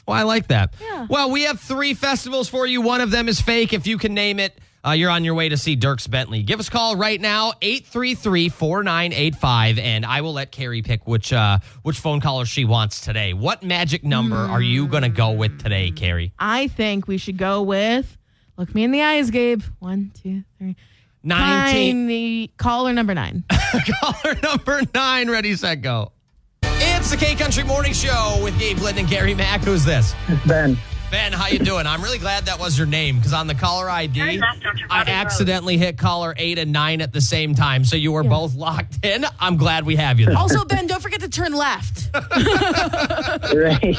Well, I like that. Yeah. Well, we have 3 festivals for you. One of them is fake. If you can name it, you're on your way to see Dierks Bentley. Give us a call right now, 833-4985, and I will let Carrie pick which phone caller she wants today. What magic number are you going to go with today, Carrie? I think we should go with, look me in the eyes, Gabe. 1, 2, 3. 19. Caller number 9. Caller number 9. Ready, set, go. It's the K Country Morning Show with Gabe Glidden and Gary Mack. Who's this? It's Ben. Ben, how you doing? I'm really glad that was your name because on the caller ID, I accidentally hit caller 8 and 9 at the same time. So you were both locked in. I'm glad we have you there. Also, Ben, don't forget to turn left. Right.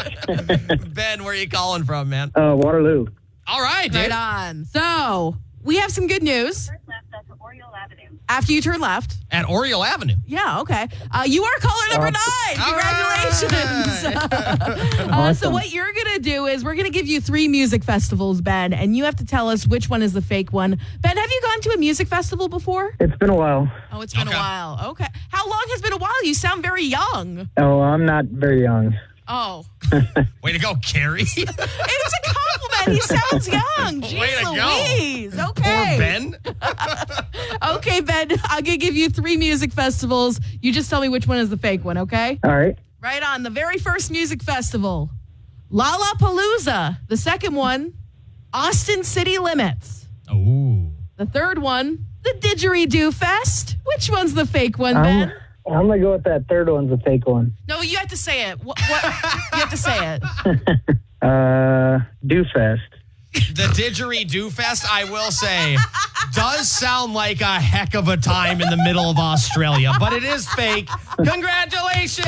Ben, where are you calling from, man? Waterloo. All right, dude. Right on. So we have some good news. Turn left onto Oriole Avenue. After you turn left. At Oriole Avenue. Yeah, okay. You are caller number 9. All Congratulations. So what you're going to do is we're going to give you 3 music festivals, Ben, and you have to tell us which one is the fake one. Ben, have you gone to a music festival before? It's been a while. Oh, it's been Okay. a while. Okay. How long has been a while? You sound very young. Oh, I'm not very young. Oh. Way to go, Carrie. It's a compliment. He sounds young. Jeez Way to go. Louise. Poor Okay. Ben. Okay, Ben, I'm going to give you 3 music festivals. You just tell me which one is the fake one, okay? All right. Right on. The very first music festival, Lollapalooza. The second one, Austin City Limits. Ooh. The third one, the Didgeridoo Fest. Which one's the fake one, Ben? I'm going to go with that third one's a fake one. No, you have to say it. What? You have to say it. Do Fest. The Didgeridoo Fest, I will say, does sound like a heck of a time in the middle of Australia, but it is fake. Congratulations.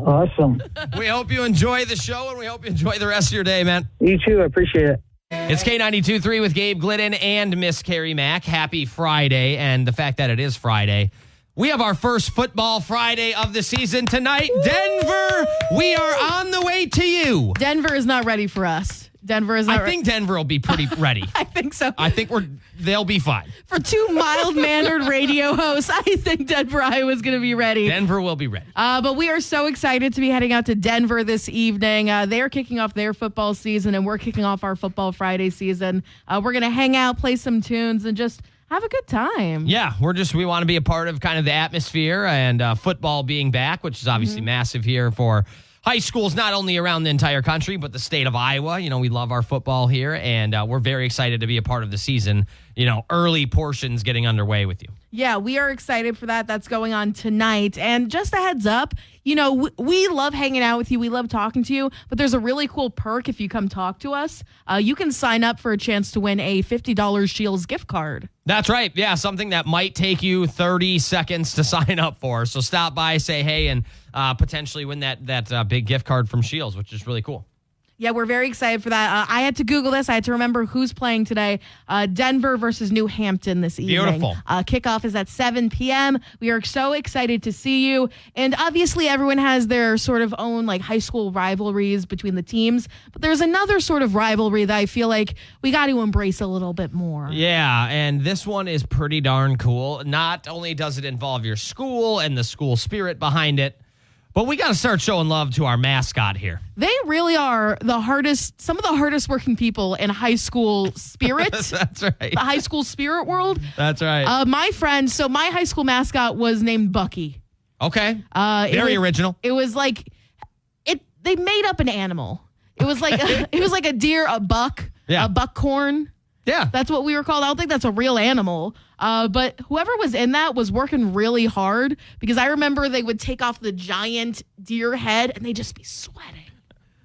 Awesome. We hope you enjoy the show, and we hope you enjoy the rest of your day, man. You too. I appreciate it. It's K92.3 with Gabe Glidden and Miss Carrie Mack. Happy Friday, and the fact that it is Friday. We have our first Football Friday of the season tonight. Denver, we are on the way to you. Denver is not ready for us. Denver is not I think Denver will be pretty ready. I think so. I think they'll be fine. For 2 mild-mannered radio hosts, I think Denver, Iowa is going to be ready. Denver will be ready. But we are so excited to be heading out to Denver this evening. They're kicking off their football season, and we're kicking off our Football Friday season. We're going to hang out, play some tunes, and just have a good time. Yeah, we want to be a part of kind of the atmosphere and football being back, which is obviously massive here for high schools, not only around the entire country, but the state of Iowa. You know, we love our football here, and we're very excited to be a part of the season. You know, early portions getting underway with you. Yeah, we are excited for that. That's going on tonight. And just a heads up, you know, we love hanging out with you. We love talking to you. But there's a really cool perk if you come talk to us. You can sign up for a chance to win a $50 Shields gift card. That's right. Yeah, something that might take you 30 seconds to sign up for. So stop by, say hey, and potentially win that big gift card from Shields, which is really cool. Yeah, we're very excited for that. I had to Google this. I had to remember who's playing today. Denver versus New Hampton this evening. Beautiful. Kickoff is at 7 p.m. We are so excited to see you. And obviously, everyone has their sort of own like high school rivalries between the teams. But there's another sort of rivalry that I feel like we got to embrace a little bit more. Yeah, and this one is pretty darn cool. Not only does it involve your school and the school spirit behind it, but we got to start showing love to our mascot here. They really are some of the hardest working people in high school spirit. That's right. The high school spirit world. That's right. My high school mascot was named Bucky. Okay. Very original. It was like they made up an animal. It was like a deer, a buck, a buckhorn. Yeah. That's what we were called. I don't think that's a real animal. But whoever was in that was working really hard because I remember they would take off the giant deer head and they'd just be sweating.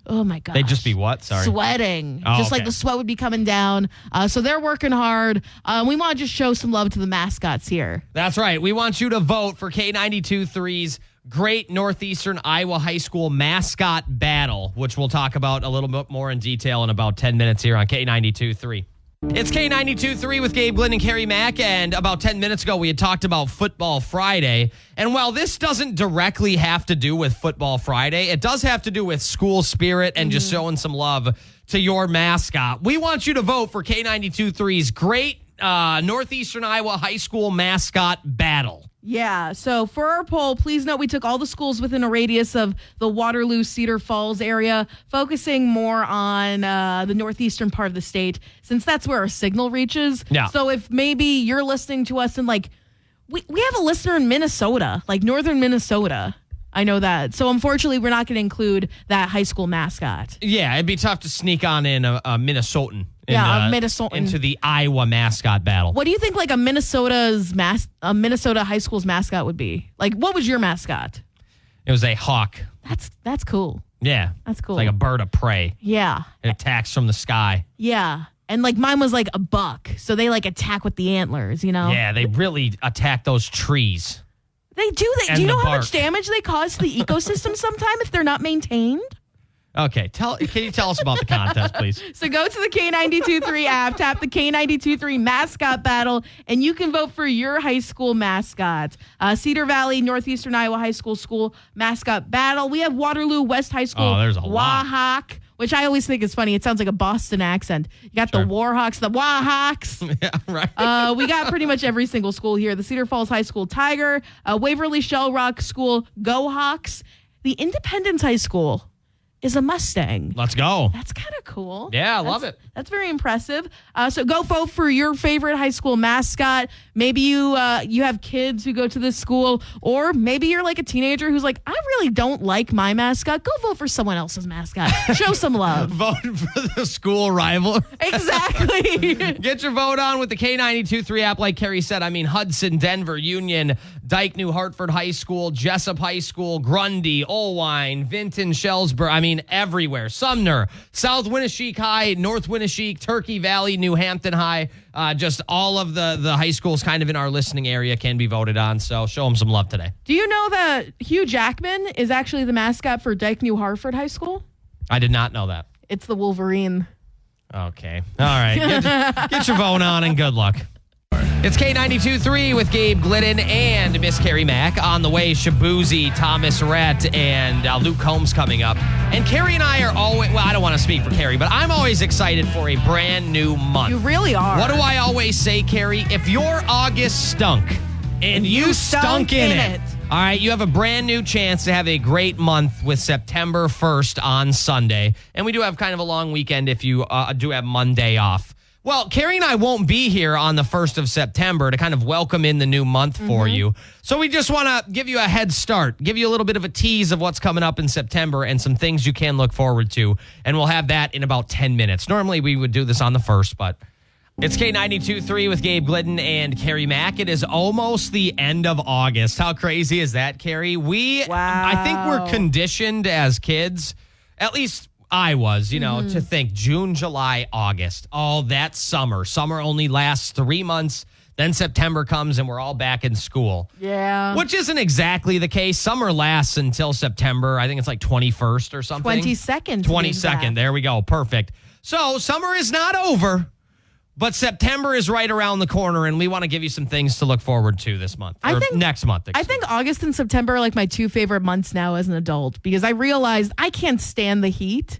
Oh my gosh. They'd just be what? Sorry. Sweating. Oh, just like okay. the sweat would be coming down. So they're working hard. We want to just show some love to the mascots here. That's right. We want you to vote for K92.3's Great Northeastern Iowa High School Mascot Battle, which we'll talk about a little bit more in detail in about 10 minutes here on K92.3. It's K92.3 with Gabe Glynn and Carrie Mack, and about 10 minutes ago we had talked about Football Friday, and while this doesn't directly have to do with Football Friday, it does have to do with school spirit and just showing some love to your mascot. We want you to vote for K92.3's Great Northeastern Iowa High School Mascot Battle. Yeah, so for our poll, please note we took all the schools within a radius of the Waterloo, Cedar Falls area, focusing more on the northeastern part of the state, since that's where our signal reaches. Yeah. So if maybe you're listening to us in we have a listener in Minnesota, like northern Minnesota. I know that. So unfortunately, we're not going to include that high school mascot. Yeah, it'd be tough to sneak on in a Minnesotan. A Minnesotan. Into the Iowa mascot battle. What do you think like a Minnesota high school's mascot would be? Like, what was your mascot? It was a hawk. That's cool. Yeah. That's cool. It's like a bird of prey. Yeah. It attacks from the sky. Yeah. And like mine was like a buck. So they like attack with the antlers, you know? Yeah, they really attack those trees. They do. And Do you the know how bark. much damage they cause to the ecosystem sometime if they're not maintained? Okay, can you tell us about the contest, please? So go to the K92.3 app, tap the K92.3 mascot battle, and you can vote for your high school mascot. Cedar Valley, Northeastern Iowa High School mascot battle. We have Waterloo West High School. Oh, there's a lot. Wahawk, which I always think is funny. It sounds like a Boston accent. You got Sure. the Warhawks, the Wahawks. Yeah, right. We got pretty much every single school here. The Cedar Falls High School Tiger, Waverly Shell Rock School Go Hawks. The Independence High School is a Mustang. Let's go. That's kind of cool. Yeah, I love it. That's very impressive. So go vote for your favorite high school mascot. Maybe you have kids who go to this school, or maybe you're like a teenager who's like, I really don't like my mascot. Go vote for someone else's mascot. Show some love. Vote for the school rival. Exactly. Get your vote on with the K92.3 app. Like Carrie said, I mean, Hudson, Denver, Union, Dike, New Hartford High School, Jessup High School, Grundy, Olwine, Vinton, Shellsburg. I mean, everywhere. Sumner, South Winneshiek High, North Winneshiek, Turkey Valley, New Hampton High. Just all of the high schools kind of in our listening area can be voted on. So show them some love today. Do you know that Hugh Jackman is actually the mascot for Dike, New Hartford High School? I did not know that. It's the Wolverine. Okay. All right. Get your vote on and good luck. It's K92.3 with Gabe Glidden and Miss Carrie Mack. On the way, Shabuzi, Thomas Rhett, and Luke Combs coming up. And Carrie and I are always, well, I don't want to speak for Carrie, but I'm always excited for a brand new month. You really are. What do I always say, Carrie? If your August stunk and you stunk in it, all right, you have a brand new chance to have a great month with September 1st on Sunday. And we do have kind of a long weekend if you do have Monday off. Well, Carrie and I won't be here on the 1st of September to kind of welcome in the new month for you. So we just want to give you a head start, give you a little bit of a tease of what's coming up in September and some things you can look forward to. And we'll have that in about 10 minutes. Normally we would do this on the 1st, but it's K92.3 with Gabe Glidden and Carrie Mack. It is almost the end of August. How crazy is that, Carrie? I think we're conditioned as kids, at least I was, to think June, July, August. Oh, that's summer. Summer only lasts 3 months. Then September comes and we're all back in school. Yeah. Which isn't exactly the case. Summer lasts until September. I think it's like 21st or something. 22nd. 22nd. There we go. Perfect. So summer is not over, but September is right around the corner, and we want to give you some things to look forward to this month. Next month. I think August and September are like my two favorite months now as an adult because I realized I can't stand the heat.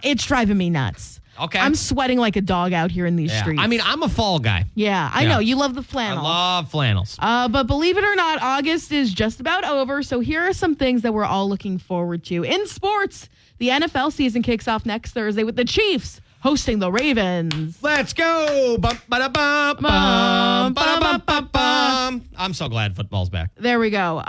It's driving me nuts. Okay. I'm sweating like a dog out here in these streets. I mean, I'm a fall guy. Yeah, I know. You love the flannel. I love flannels. But believe it or not, August is just about over. So here are some things that we're all looking forward to. In sports, the NFL season kicks off next Thursday with the Chiefs hosting the Ravens. Let's go. Bum, ba-da-bum, bum, ba-da-bum, bum, bum. I'm so glad football's back. There we go.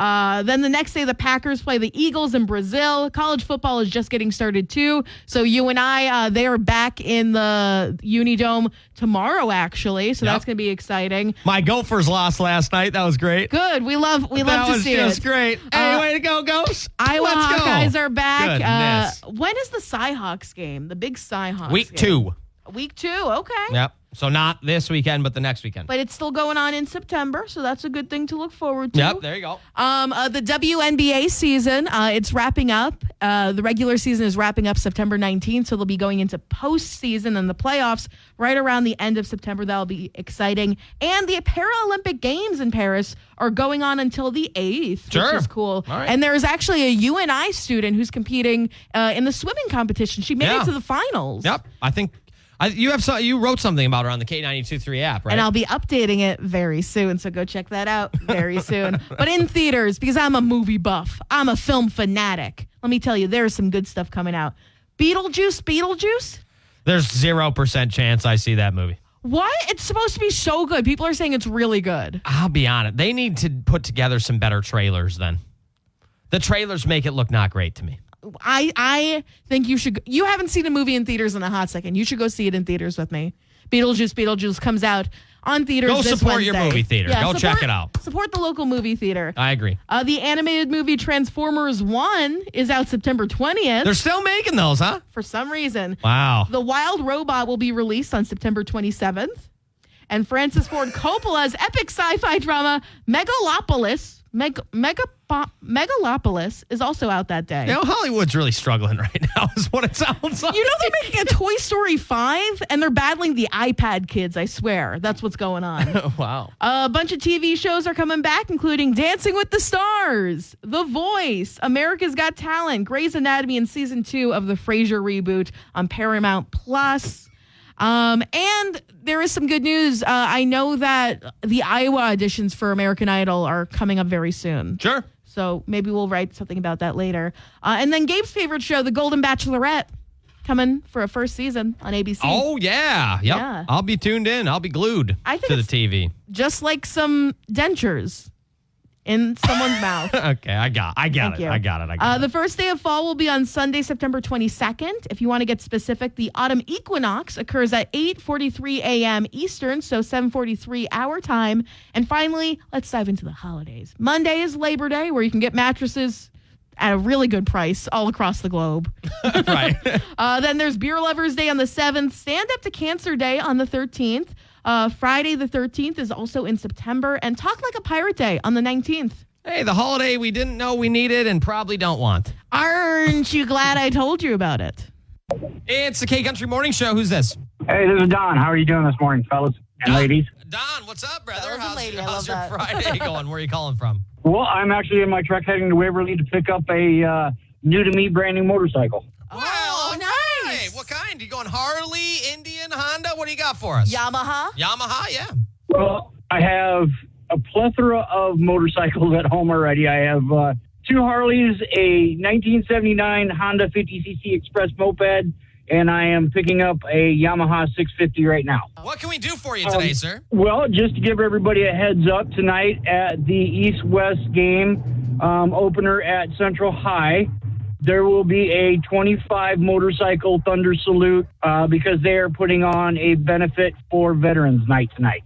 Then the next day, the Packers play the Eagles in Brazil. College football is just getting started, too. So you and I, they are back in the Unidome tomorrow, actually. So that's going to be exciting. My Gophers lost last night. That was great. Good. We love to see it. That was just great. Hey, way to go, Ghosts. Iowa Hawkeyes are back. Goodness. When is the Cyhawks game? The big Cyhawks Week game? 2. Week 2, okay. Yep. So not this weekend, but the next weekend. But it's still going on in September, so that's a good thing to look forward to. Yep, there you go. The WNBA season, it's wrapping up. The regular season is wrapping up September 19th, so they'll be going into postseason and the playoffs right around the end of September. That'll be exciting. And the Paralympic Games in Paris are going on until the 8th, which is cool. All right. And there's actually a UNI student who's competing in the swimming competition. She made it to the finals. Yep. I think you wrote something about her on the K92.3 app, right? And I'll be updating it very soon, so go check that out very soon. But in theaters, because I'm a movie buff, I'm a film fanatic. Let me tell you, there's some good stuff coming out. Beetlejuice? There's 0% chance I see that movie. What? It's supposed to be so good. People are saying it's really good. I'll be honest. They need to put together some better trailers then. The trailers make it look not great to me. I think you should. You haven't seen a movie in theaters in a hot second. You should go see it in theaters with me. Beetlejuice comes out on theaters Go this support Wednesday. your movie theater. Go check it out. Support the local movie theater. I agree. The animated movie Transformers 1 is out September 20th. They're still making those, huh? For some reason. Wow. The Wild Robot will be released on September 27th. And Francis Ford Coppola's epic sci-fi drama Megalopolis Megalopolis is also out that day. You know, Hollywood's really struggling right now, is what it sounds like. You know they're making a Toy Story 5, and they're battling the iPad kids, I swear. That's what's going on. Wow. A bunch of TV shows are coming back, including Dancing with the Stars, The Voice, America's Got Talent, Grey's Anatomy, and Season 2 of the Frasier reboot on Paramount+. And there is some good news. I know that the Iowa auditions for American Idol are coming up very soon. Sure. So maybe we'll write something about that later. And then Gabe's favorite show, The Golden Bachelorette, coming for a first season on ABC. Oh, yeah. Yep. Yeah. I'll be tuned in. I'll be glued I think to the it's TV. just like some dentures in someone's mouth. Okay, I got Thank it. you. I got it. The first day of fall will be on Sunday, September 22nd. If you want to get specific, the autumn equinox occurs at 8:43 a.m. Eastern, so 7:43 our time. And finally, let's dive into the holidays. Monday is Labor Day, where you can get mattresses at a really good price all across the globe. Right. Then there's Beer Lovers Day on the 7th, Stand Up to Cancer Day on the 13th. Friday the 13th is also in September, and Talk Like a Pirate Day on the 19th. Hey, the holiday we didn't know we needed and probably don't want. Aren't you glad I told you about it? It's the K-Country Morning Show. Who's this? Hey, this is Don. How are you doing this morning, fellas and ladies? Don, what's up, brother? Fellas and How's, lady, I how's love your that. Friday going? Where are you calling from? Well, I'm actually in my truck heading to Waverly to pick up a new-to-me brand new motorcycle. Oh, nice. Hey, what kind? You going Harley, Indian, Honda? What do you got for us? Yamaha? Yamaha, yeah. Well, I have a plethora of motorcycles at home already. I have two Harleys, a 1979 Honda 50cc Express moped, and I am picking up a Yamaha 650 right now. What can we do for you today, sir? Well, just to give everybody a heads up, tonight at the East-West game opener at Central High, there will be a 25 motorcycle Thunder Salute because they are putting on a benefit for Veterans Night tonight.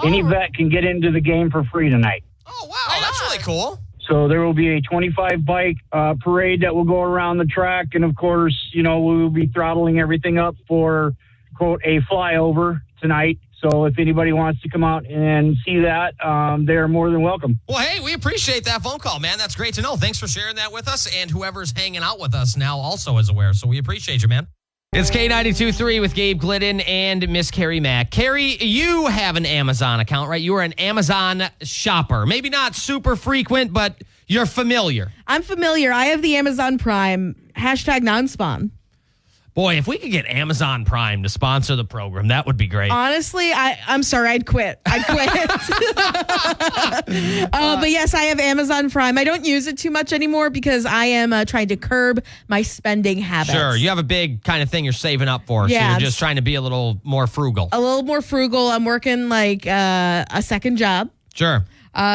Any vet can get into the game for free tonight. Oh, wow. That's really cool. So there will be a 25 bike parade that will go around the track. And, of course, you know, we will be throttling everything up for, quote, a flyover tonight. So if anybody wants to come out and see that, they are more than welcome. Well, hey, we appreciate that phone call, man. That's great to know. Thanks for sharing that with us. And whoever's hanging out with us now also is aware. So we appreciate you, man. It's K92.3 with Gabe Glidden and Miss Carrie Mack. Carrie, you have an Amazon account, right? You are an Amazon shopper. Maybe not super frequent, but you're familiar. I'm familiar. I have the Amazon Prime, #non-spawn. Boy, if we could get Amazon Prime to sponsor the program, that would be great. Honestly, I'm sorry, I'd quit. But yes, I have Amazon Prime. I don't use it too much anymore because I am trying to curb my spending habits. Sure, you have a big kind of thing you're saving up for, so Yeah, you're just trying to be a little more frugal. A little more frugal. I'm working like a second job. Sure.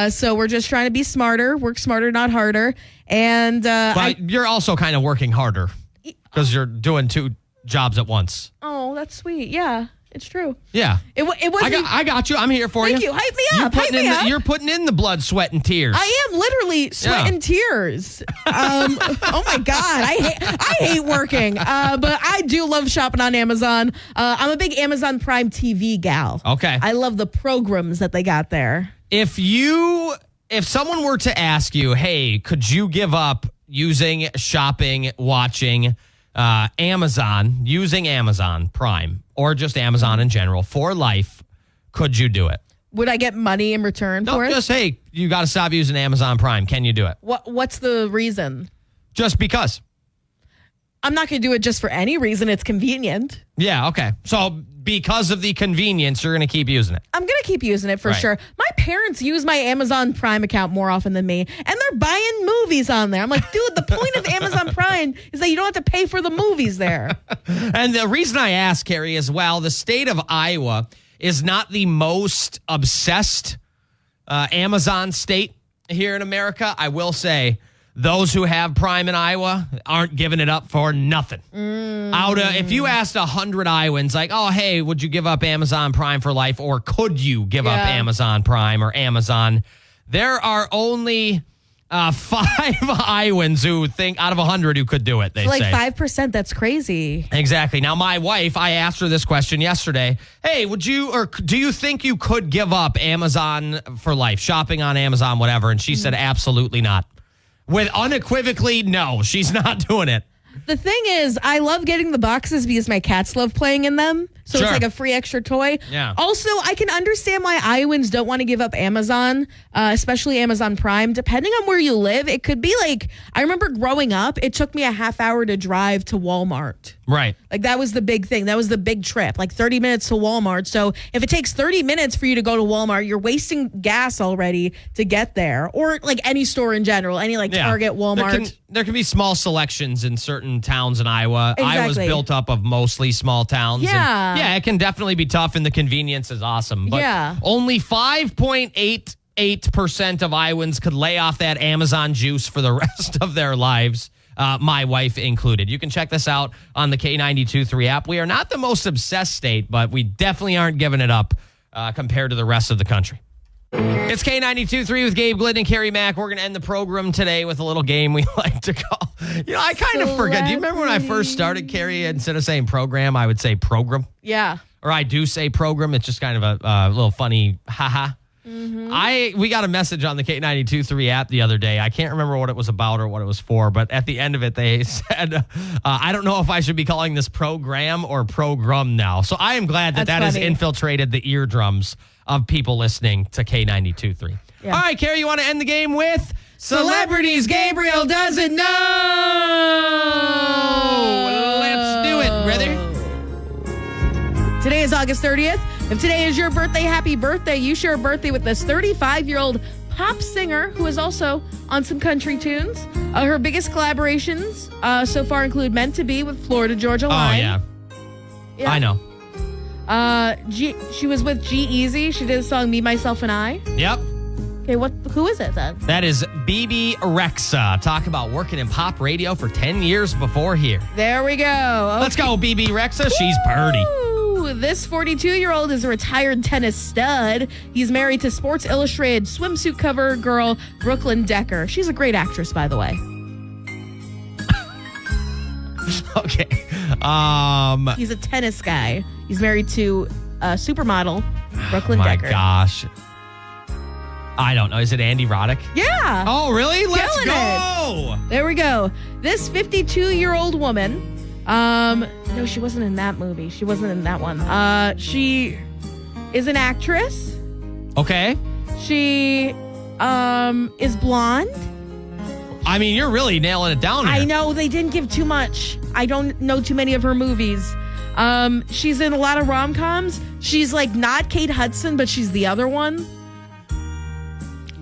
So we're just trying to be smarter, work smarter, not harder. And But you're also kind of working harder because you're doing two jobs at once. oh, that's sweet. Yeah, it's true. Yeah. It was. I got you. I'm here for Thank you. you. Hype me up. Hype me up. You're putting in the blood, sweat, and tears. I am literally sweat and tears. Oh my God. I hate working. But I do love shopping on Amazon. I'm a big Amazon Prime TV gal. Okay. I love the programs that they got there. If someone were to ask you, hey, could you give up using, shopping, watching Amazon, using Amazon Prime, or just Amazon in general for life, could you do it? Would I get money in return for it? Just, hey, you got to stop using Amazon Prime. Can you do it? What's the reason? Just because. I'm not going to do it just for any reason. It's convenient. Yeah, okay. So because of the convenience, you're going to keep using it. I'm going to keep using it for Right. sure. My parents use my Amazon Prime account more often than me, and they're buying movies on there. I'm like, dude, the point of Amazon Prime is that you don't have to pay for the movies there. And the reason I ask, Carrie, is, well, the state of Iowa is not the most obsessed Amazon state here in America. I will say those who have Prime in Iowa aren't giving it up for nothing. If you asked 100 Iowans, like, oh, hey, would you give up Amazon Prime for life, or could you give up Amazon Prime or Amazon? There are only 5 Iowans who think out of 100 who could do it, they Like say. 5%, that's crazy. Exactly. Now, my wife, I asked her this question yesterday. Hey, do you think you could give up Amazon for life, shopping on Amazon, whatever? And she said, absolutely not. With unequivocally, no, she's not doing it. The thing is, I love getting the boxes because my cats love playing in them. So Sure. it's like a free extra toy. Yeah. Also, I can understand why Iowans don't want to give up Amazon, especially Amazon Prime. Depending on where you live, it could be like, I remember growing up, it took me a half hour to drive to Walmart. Right. Like that was the big thing. That was the big trip, like 30 minutes to Walmart. So if it takes 30 minutes for you to go to Walmart, you're wasting gas already to get there. Or like any store in general, any like Target, Walmart. There can be small selections in certain towns in Iowa. Iowa's Exactly. built up of mostly small towns. Yeah. And yeah, it can definitely be tough, and the convenience is awesome. But Yeah. only 5.88% of Iowans could lay off that Amazon juice for the rest of their lives. My wife included. You can check this out on the K92.3 app. We are not the most obsessed state, but we definitely aren't giving it up compared to the rest of the country. It's K92.3 with Gabe Glidden and Carrie Mack. We're going to end the program today with a little game we like to call. I kind of forget. Do you remember when I first started, Carrie, instead of saying program, I would say program? Yeah. Or I do say program. It's just kind of a little funny haha. We got a message on the K92.3 app the other day. I can't remember what it was about or what it was for, but at the end of it, they said, I don't know if I should be calling this program or program now. So I am glad that That's has funny. infiltrated the eardrums of people listening to K92.3. Yeah. All right, Carrie, you want to end the game with Celebrities Gabriel Doesn't Know? Let's do it, brother. Today is August 30th. If today is your birthday, happy birthday. You share a birthday with this 35-year-old pop singer who is also on some country tunes. Her biggest collaborations so far include Meant to Be with Florida Georgia Oh, Line. yeah. I know. She was with G-Eazy. She did the song Me, Myself, and I. Yep. Okay, who is it then? That is BB Rexa. Talk about working in pop radio for 10 years before here. There we go. Let's go, BB Rexa. She's purty. Ooh, this 42-year-old is a retired tennis stud. He's married to Sports Illustrated swimsuit cover girl Brooklyn Decker. She's a great actress, by the way. Okay. He's a tennis guy. He's married to supermodel Brooklyn My Decker. gosh. I don't know. Is it Andy Roddick? Yeah. Oh, really? Let's Killing go. There we go. This 52-year-old woman, no, she wasn't in that movie. She wasn't in that one. She is an actress. Okay. She is blonde. I mean, you're really nailing it down here. I know they didn't give too much. I don't know too many of her movies. She's in a lot of rom-coms. She's like not Kate Hudson, but she's the other one.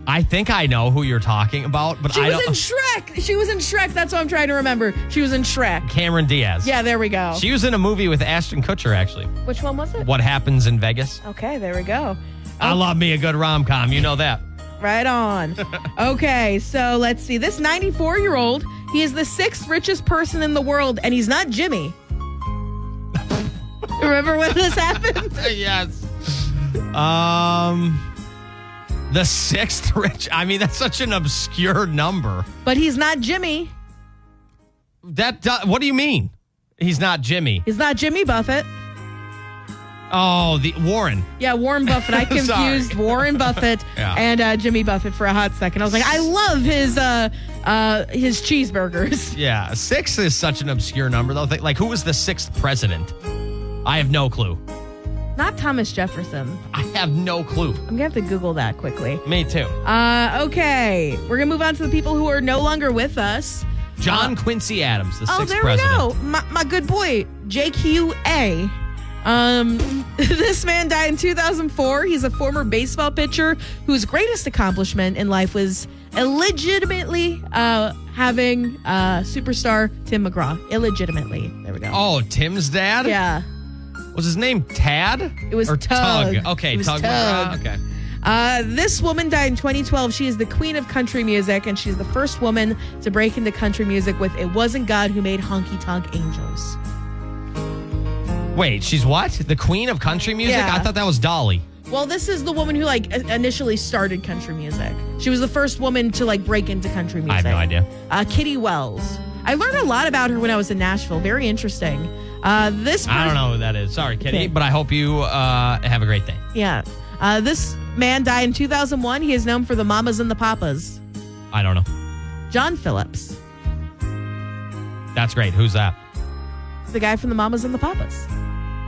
I think I know who you're talking about, but She I was don't. in Shrek. She was in Shrek. That's what I'm trying to remember. She was in Shrek. Cameron Diaz. Yeah, there we go. She was in a movie with Ashton Kutcher, actually. Which one was it? What Happens in Vegas? Okay, there we go. I love me a good rom-com. You know that. Right on. Okay, so let's see. This 94-year-old, he is the 6th richest person in the world, and he's not Jimmy. Remember when this happened? Yes. The 6th rich. I mean, that's such an obscure number. But he's not Jimmy. What do you mean? He's not Jimmy. He's not Jimmy Buffett. Oh, the Warren. Yeah, Warren Buffett. I confused Sorry. Warren Buffett Yeah. and Jimmy Buffett for a hot second. I was like, I love his cheeseburgers. Yeah, 6 is such an obscure number, though. Like, who was the 6th president? I have no clue. Not Thomas Jefferson. I have no clue. I'm going to have to Google that quickly. Me too. Okay. We're going to move on to the people who are no longer with us. John Quincy Adams, the 6th Oh, there president. we go. My good boy, JQA. This man died in 2004. He's a former baseball pitcher whose greatest accomplishment in life was illegitimately having superstar Tim McGraw. Illegitimately. There we go. Oh, Tim's dad? Yeah. Was his name Tad? It was or Tug. Okay, It was Tug. Tug. Okay. This woman died in 2012. She is the queen of country music, and she's the first woman to break into country music with It Wasn't God Who Made Honky Tonk Angels. Wait, she's what? The queen of country music? Yeah. I thought that was Dolly. Well, this is the woman who like initially started country music. She was the first woman to like break into country I music. have no idea. Kitty Wells. I learned a lot about her when I was in Nashville. Very interesting. I don't know who that is. Sorry, Kitty, Okay. but I hope you have a great day. Yeah. This man died in 2001. He is known for the Mamas and the Papas. I don't know. John Phillips, That's great. Who's that? the guy from the Mamas and the Papas.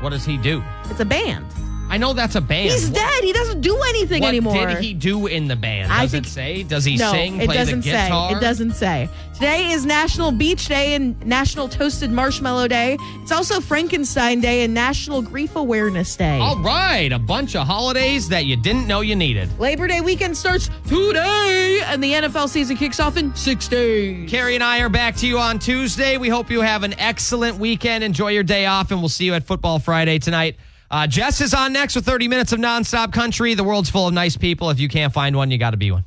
What does he do? It's a band. I know that's a band. He's dead. He doesn't do anything What anymore. did he do in the band? I Does think- it say? Does he No, sing, it play the doesn't guitar? say. It doesn't say. Today is National Beach Day and National Toasted Marshmallow Day. It's also Frankenstein Day and National Grief Awareness Day. All right, a bunch of holidays that you didn't know you needed. Labor Day weekend starts today, and the NFL season kicks off in 6 days. Carrie and I are back to you on Tuesday. We hope you have an excellent weekend. Enjoy your day off, and we'll see you at Football Friday tonight. Jess is on next with 30 minutes of nonstop country. The world's full of nice people. If you can't find one, you got to be one.